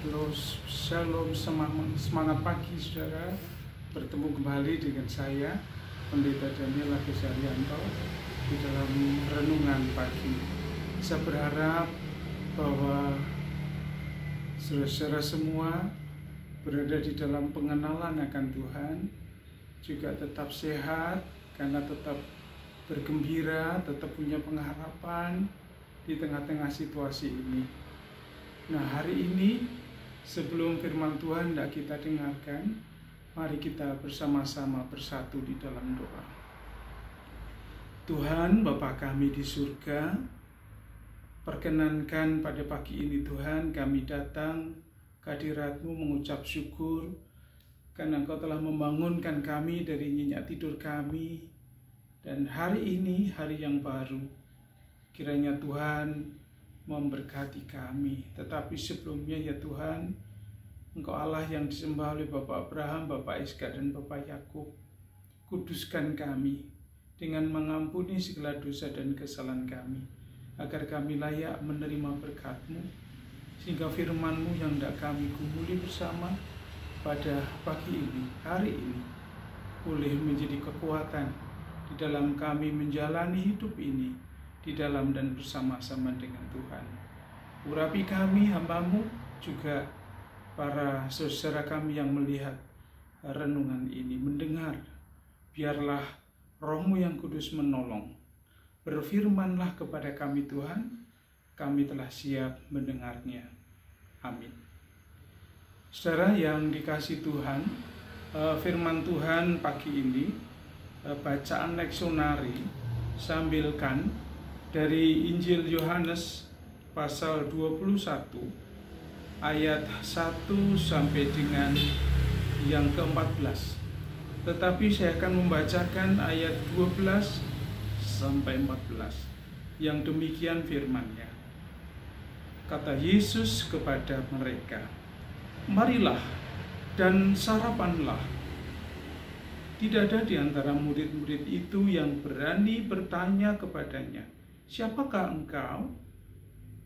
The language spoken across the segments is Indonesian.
Halo, shalom, semangat pagi saudara. Bertemu kembali dengan saya, Pendeta Daniel Agus Haryanto, di dalam renungan pagi. Saya berharap bahwa saudara-saudara semua berada di dalam pengenalan akan Tuhan, juga tetap sehat, karena tetap bergembira, tetap punya pengharapan di tengah-tengah situasi ini. Nah, hari ini sebelum firman Tuhan hendak kita dengarkan, mari kita bersama-sama bersatu di dalam doa. Tuhan, Bapa kami di surga, perkenankan pada pagi ini Tuhan kami datang ke hadirat-Mu mengucap syukur karena Engkau telah membangunkan kami dari nyenyak tidur kami, dan hari ini hari yang baru. Kiranya Tuhan memberkati kami. Tetapi sebelumnya ya Tuhan, Engkau Allah yang disembah oleh Bapak Abraham, Bapak Ishak dan Bapak Yakub, kuduskan kami dengan mengampuni segala dosa dan kesalahan kami, agar kami layak menerima berkat-Mu, sehingga firman-Mu yang hendak kami gumuli bersama pada pagi ini, hari ini, boleh menjadi kekuatan di dalam kami menjalani hidup ini, di dalam dan bersama-sama dengan Tuhan. Urapi kami hamba-Mu, juga para saudara kami yang melihat renungan ini, mendengar. Biarlah Roh-Mu yang kudus menolong. Berfirmanlah kepada kami Tuhan, kami telah siap mendengarnya. Amin. Saudara yang dikasihi Tuhan, firman Tuhan pagi ini, bacaan leksionari sambilkan dari Injil Yohanes pasal 21 ayat 1 sampai dengan yang ke-14. Tetapi saya akan membacakan ayat 12 sampai 14. Yang demikian firman-Nya. Kata Yesus kepada mereka, "Marilah dan sarapanlah." Tidak ada di antara murid-murid itu yang berani bertanya kepadanya, "Siapakah engkau?"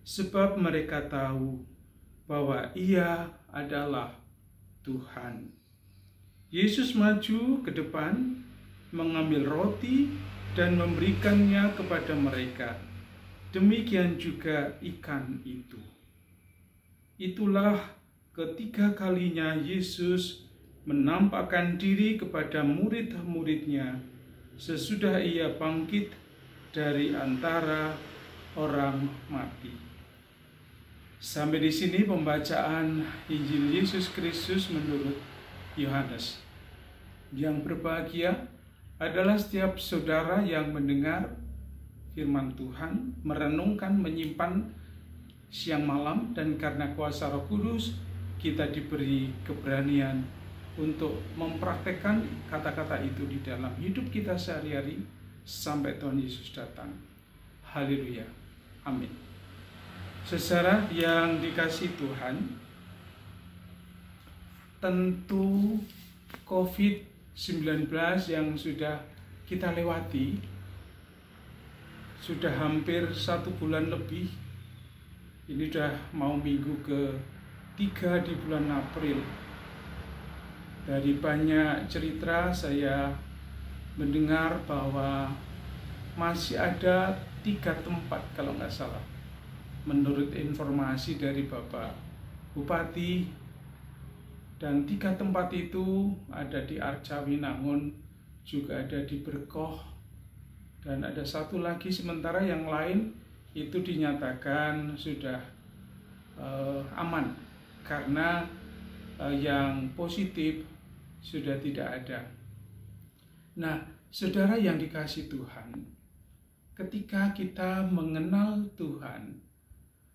Sebab mereka tahu bahwa Ia adalah Tuhan. Yesus maju ke depan, mengambil roti dan memberikannya kepada mereka. Demikian juga ikan itu. Itulah ketiga kalinya Yesus menampakkan diri kepada murid-muridnya sesudah Ia bangkit dari antara orang mati. Sampai di sini pembacaan Injil Yesus Kristus menurut Yohanes. Yang berbahagia adalah setiap saudara yang mendengar firman Tuhan, merenungkan, menyimpan siang malam, dan karena kuasa Roh Kudus kita diberi keberanian untuk mempraktekkan kata-kata itu di dalam hidup kita sehari-hari sampai Tuhan Yesus datang. Haleluya. Amin. Saudara yang dikasihi Tuhan, tentu COVID-19 yang sudah kita lewati sudah hampir 1 bulan lebih. Ini sudah mau minggu ke-3 di bulan April. Dari banyak cerita saya mendengar bahwa masih ada 3 tempat kalau nggak salah, menurut informasi dari Bapak Bupati, dan 3 tempat itu ada di Arcawinangun, juga ada di Berkoh, dan ada satu lagi, sementara yang lain itu dinyatakan sudah aman karena yang positif sudah tidak ada. Nah, saudara yang dikasihi Tuhan, ketika kita mengenal Tuhan,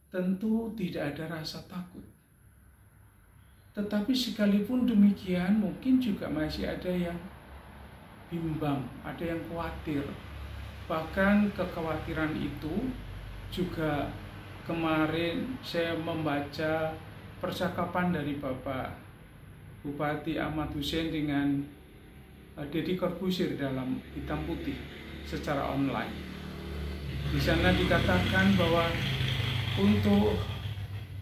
tentu tidak ada rasa takut. Tetapi sekalipun demikian, mungkin juga masih ada yang bimbang, ada yang khawatir. Bahkan kekhawatiran itu juga kemarin saya membaca percakapan dari Bapak Bupati Ahmad Hussein dengan Deddy Corbuzier dalam Hitam Putih secara online. Di sana dikatakan bahwa untuk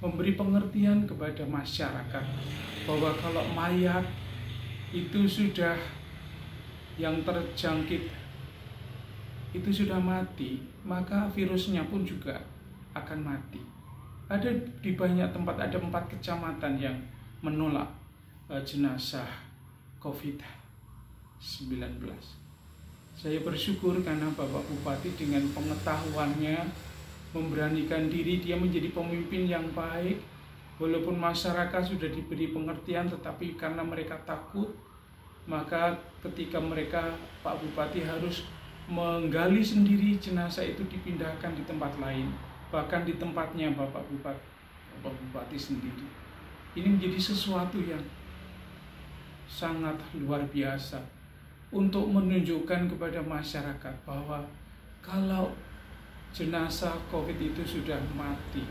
memberi pengertian kepada masyarakat bahwa kalau mayat itu sudah yang terjangkit itu sudah mati, maka virusnya pun juga akan mati. Ada di banyak tempat, ada 4 kecamatan yang menolak jenazah COVID-19. Saya bersyukur karena Bapak Bupati dengan pengetahuannya memberanikan diri, dia menjadi pemimpin yang baik. Walaupun masyarakat sudah diberi pengertian, tetapi karena mereka takut, maka ketika mereka, Pak Bupati harus menggali sendiri, jenazah itu dipindahkan di tempat lain, bahkan di tempatnya Bapak Bupati sendiri. Ini menjadi sesuatu yang sangat luar biasa untuk menunjukkan kepada masyarakat bahwa kalau jenazah COVID itu sudah mati,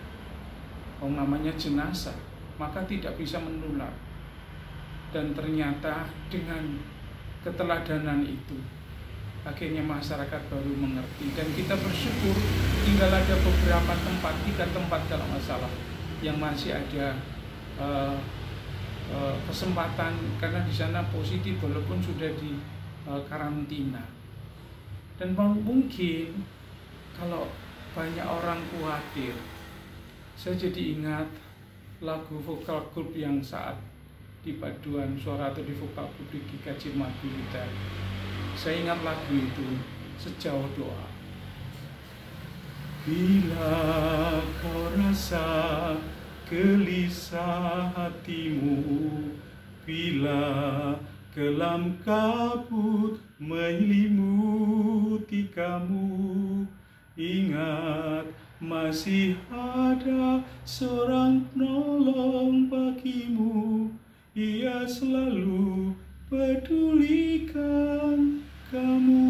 namanya jenazah, maka tidak bisa menular. Dan ternyata dengan keteladanan itu, akhirnya masyarakat baru mengerti. Dan kita bersyukur tinggal ada beberapa tempat, 3 tempat kalau nggak salah, yang masih ada kesempatan, karena di sana positif walaupun sudah di karantina. Dan mungkin kalau banyak orang khawatir, saya jadi ingat lagu vokal grup yang saat di paduan suara atau di vokal grup di GKJ Madura. Saya ingat lagu itu, Sejauh Doa. Bila kau rasa gelisah hatimu, bila kelam kabut menyelimuti kamu, ingat masih ada seorang penolong bagimu. Ia selalu pedulikan kamu.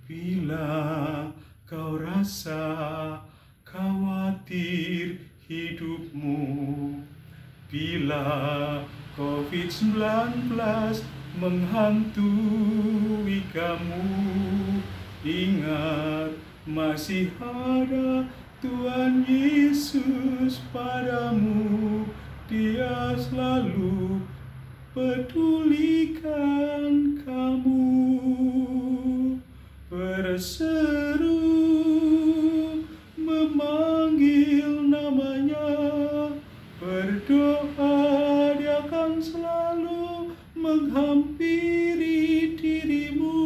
Bila kau rasa khawatir hidupmu, bila COVID-19 menghantui kamu, ingat masih ada Tuhan Yesus padamu. Dia selalu pedulikan kamu. Berseru memanggil namanya, berdoa dia akan selalu menghampiri dirimu.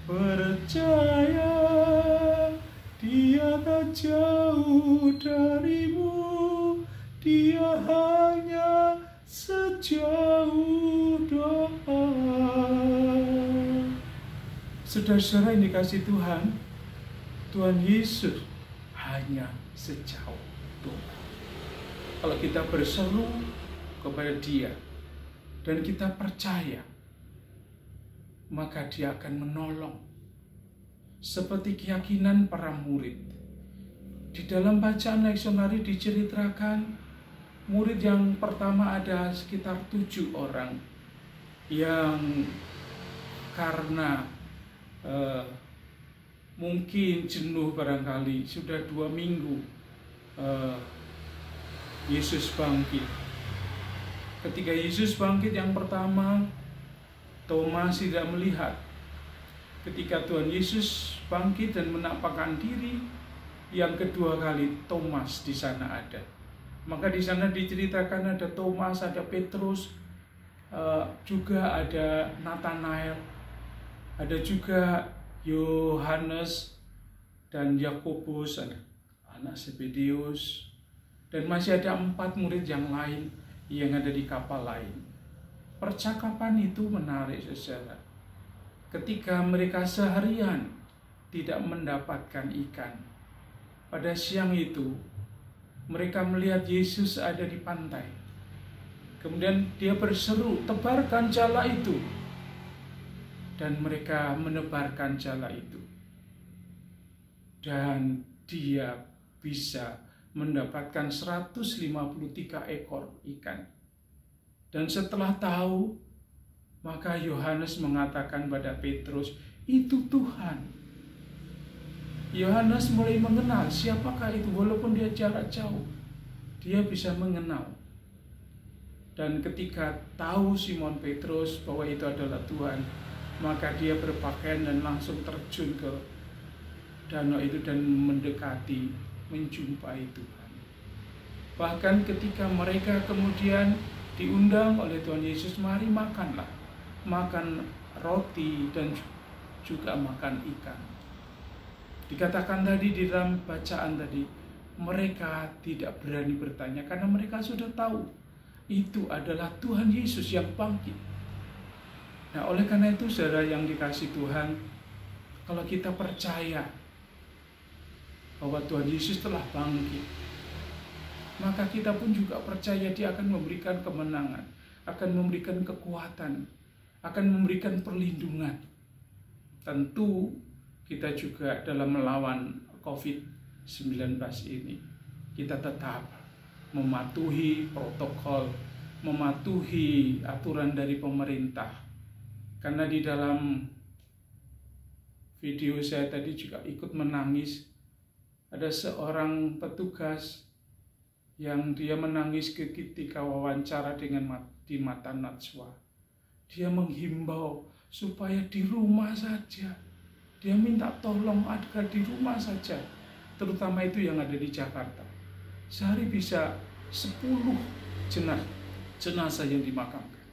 Percaya dia tak jauh darimu, dia hanya sejauh doa. Saudara-saudara yang dikasihi Tuhan, Tuhan Yesus hanya sejauh doa. Kalau kita berseru kepada Dia dan kita percaya, maka Dia akan menolong. Seperti keyakinan para murid. Di dalam bacaan leksionari diceritakan, murid yang pertama ada sekitar 7 orang yang karena mungkin jenuh barangkali, sudah 2 minggu Yesus bangkit. Ketika Yesus bangkit yang pertama, Thomas tidak melihat. Ketika Tuhan Yesus bangkit dan menampakkan diri, yang kedua kali Thomas di sana ada. Maka di sana diceritakan ada Thomas, ada Petrus, juga ada Nathanael, ada juga Yohanes dan Yakobus, anak Zebedeus, dan masih ada 4 murid yang lain yang ada di kapal lain. Percakapan itu menarik, saudara. Ketika mereka seharian tidak mendapatkan ikan, pada siang itu mereka melihat Yesus ada di pantai. Kemudian dia berseru, tebarkan jala itu. Dan mereka menebarkan jala itu. Dan dia bisa mendapatkan 153 ekor ikan. Dan setelah tahu, maka Yohanes mengatakan pada Petrus, itu Tuhan. Yohanes mulai mengenal siapakah itu, walaupun dia jarak jauh, dia bisa mengenal. Dan ketika tahu Simon Petrus bahwa itu adalah Tuhan, maka dia berpakaian dan langsung terjun ke danau itu dan mendekati, menjumpai Tuhan. Bahkan ketika mereka kemudian diundang oleh Tuhan Yesus, mari makanlah, makan roti dan juga makan ikan. Dikatakan tadi di dalam bacaan tadi, mereka tidak berani bertanya karena mereka sudah tahu itu adalah Tuhan Yesus yang bangkit. Nah, oleh karena itu saudara yang dikasihi Tuhan, kalau kita percaya bahwa Tuhan Yesus telah bangkit, maka kita pun juga percaya Dia akan memberikan kemenangan, akan memberikan kekuatan, akan memberikan perlindungan. Tentu kita juga dalam melawan COVID-19 ini, kita tetap mematuhi protokol, mematuhi aturan dari pemerintah. Karena di dalam video saya tadi juga ikut menangis. Ada seorang petugas yang dia menangis ketika wawancara di mata Najwa. Dia menghimbau supaya di rumah saja. Dia minta tolong agar di rumah saja. Terutama itu yang ada di Jakarta. Sehari bisa 10 jenazah yang dimakamkan.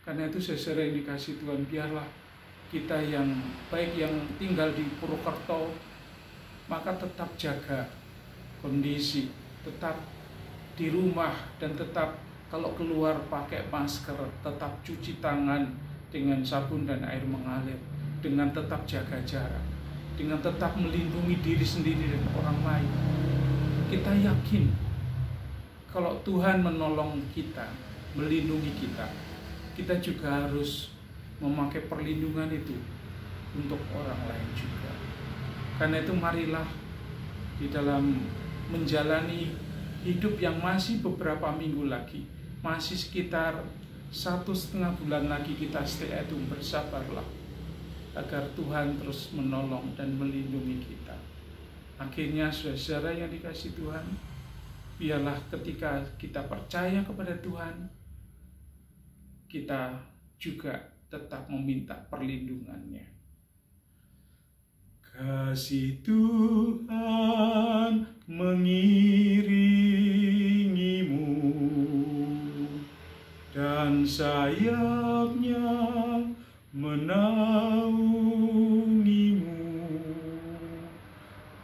Karena itu saudara yang dikasih Tuhan, biarlah kita yang baik yang tinggal di Purwokerto, maka tetap jaga kondisi, tetap di rumah, dan tetap kalau keluar pakai masker, tetap cuci tangan dengan sabun dan air mengalir, dengan tetap jaga jarak, dengan tetap melindungi diri sendiri dan orang lain. Kita yakin kalau Tuhan menolong kita, melindungi kita, kita juga harus memakai perlindungan itu untuk orang lain juga. Karena itu marilah di dalam menjalani hidup yang masih beberapa minggu lagi, masih sekitar 1,5 bulan lagi kita stay at home, bersabarlah agar Tuhan terus menolong dan melindungi kita. Akhirnya saudara yang dikasihi Tuhan, biarlah ketika kita percaya kepada Tuhan, kita juga tetap meminta perlindungannya. Kasih Tuhan mengiringimu dan sayapnya menaungimu.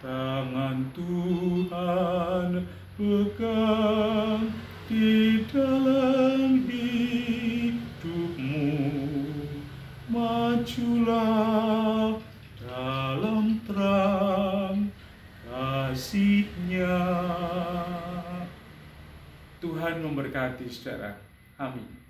Tangan Tuhan pegang di dalam hidupmu. Majulah dalam terang kasih-Nya. Tuhan memberkati saudara. Amin.